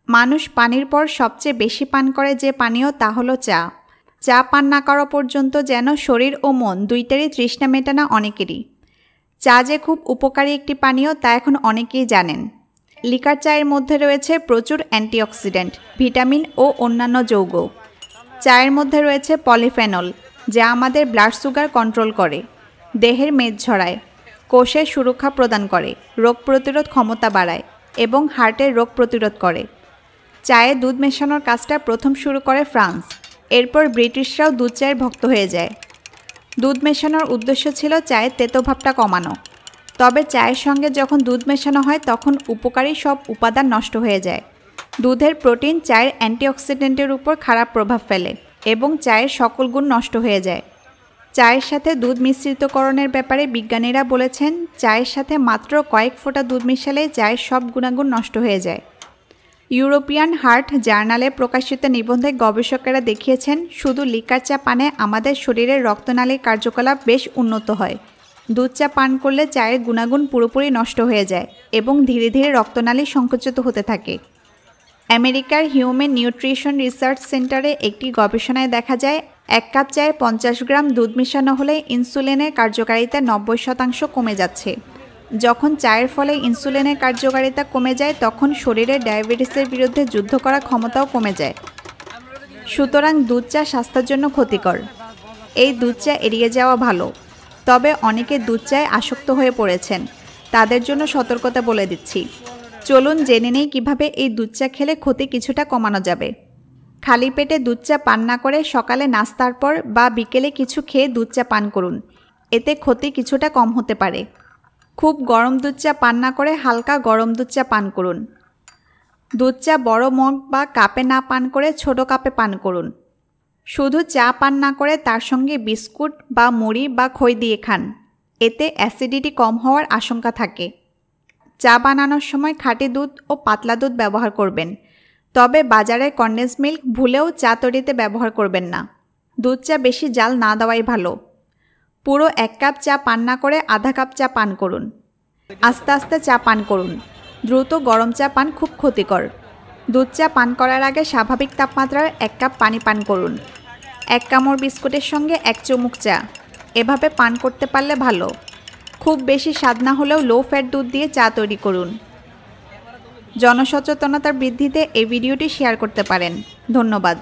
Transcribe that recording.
মানুষ পানির পর সবচেয়ে বেশি পান করে যে পানীয় তা হলো চা। চা পান না করা পর্যন্ত যেন শরীর ও মন দুইটারই তৃষ্ণা মেটানো অনেকেরই। চা যে খুব উপকারী একটি পানীয় তা এখন অনেকেই জানেন। লিকার চায়ের মধ্যে রয়েছে প্রচুর অ্যান্টিঅক্সিডেন্ট, ভিটামিন ও অন্যান্য যৌগ। চায়ের মধ্যে রয়েছে পলিফেনল, যা আমাদের ব্লাড সুগার কন্ট্রোল করে, দেহের মেদ ঝরায়, কোষের সুরক্ষা প্রদান করে, রোগ প্রতিরোধ ক্ষমতা বাড়ায় এবং হার্টের রোগ প্রতিরোধ করে। চায়ে দুধ মেশানোর কাজটা প্রথম শুরু করে ফ্রান্স। এরপর ব্রিটিশরাও দুধ চায়ের ভক্ত হয়ে যায়। দুধ মেশানোর উদ্দেশ্য ছিল চায়ের তেতোভাবটা কমানো। তবে চায়ের সঙ্গে যখন দুধ মেশানো হয় তখন উপকারী সব উপাদান নষ্ট হয়ে যায়। দুধের প্রোটিন চায়ের অ্যান্টিঅক্সিডেন্টের উপর খারাপ প্রভাব ফেলে এবং চায়ের সকল গুণ নষ্ট হয়ে যায়। চায়ের সাথে দুধ মিশ্রিতকরণের ব্যাপারে বিজ্ঞানীরা বলেছেন, চায়ের সাথে মাত্র কয়েক ফোঁটা দুধ মেশালে চায়ের সব গুণাগুণ নষ্ট হয়ে যায়। ইউরোপিয়ান হার্ট জার্নালে প্রকাশিত নিবন্ধে গবেষকেরা দেখিয়েছেন, শুধু লিকার চা পানে আমাদের শরীরের রক্তনালীর কার্যকলাপ বেশ উন্নত হয়। দুধ চা পান করলে চায়ের গুণাগুণ পুরোপুরি নষ্ট হয়ে যায় এবং ধীরে ধীরে রক্তনালী সংকুচিত হতে থাকে। আমেরিকার হিউম্যান নিউট্রিশন রিসার্চ সেন্টারে একটি গবেষণায় দেখা যায়, 1 কাপ চায়ে 50 গ্রাম দুধ মেশানো হলে ইনসুলিনের কার্যকারিতা 90% কমে যাচ্ছে। যখন চায়ের ফলে ইনসুলিনের কার্যকারিতা কমে যায় তখন শরীরে ডায়াবেটিসের বিরুদ্ধে যুদ্ধ করার ক্ষমতাও কমে যায়। সুতরাং দুধ চা স্বাস্থ্যের জন্য ক্ষতিকর। এই দুধ চা এড়িয়ে যাওয়া ভালো। তবে অনেকে দুধ চায়ে আসক্ত হয়ে পড়েছেন, তাদের জন্য সতর্কতা বলে দিচ্ছি। চলুন জেনে নেই কীভাবে এই দুধ চা খেলে ক্ষতি কিছুটা কমানো যাবে। খালি পেটে দুধ চা পান না করে সকালে নাস্তার পর বা বিকেলে কিছু খেয়ে দুধ চা পান করুন, এতে ক্ষতি কিছুটা কম হতে পারে। খুব গরম দুধ চা পান না করে হালকা গরম দুধ চা পান করুন। দুধ চা বড় মগ বা কাপে না পান করে ছোট কাপে পান করুন। শুধু চা পান না করে তার সঙ্গে বিস্কুট বা মুড়ি বা খই দিয়ে খান, এতে অ্যাসিডিটি কম হওয়ার আশঙ্কা থাকে। চা বানানোর সময় খাঁটি দুধ ও পাতলা দুধ ব্যবহার করবেন, তবে বাজারের কনডেন্স মিল্ক ভুলেও চা তৈরিতে ব্যবহার করবেন না। দুধ চা বেশি জাল না দেওয়াই ভালো। পুরো 1 কাপ চা পান না করে আধা কাপ চা পান করুন। আস্তে আস্তে চা পান করুন। দ্রুত গরম চা পান খুব ক্ষতিকর। দুধ চা পান করার আগে স্বাভাবিক তাপমাত্রার 1 কাপ পানি পান করুন। 1 কামড় বিস্কুটের সঙ্গে 1 চুমুক চা, এভাবে পান করতে পারলে ভালো। খুব বেশি স্বাদ না হলেও লো ফ্যাট দুধ দিয়ে চা তৈরি করুন। জনসচেতনতার বৃদ্ধিতে এই ভিডিওটি শেয়ার করতে পারেন। ধন্যবাদ।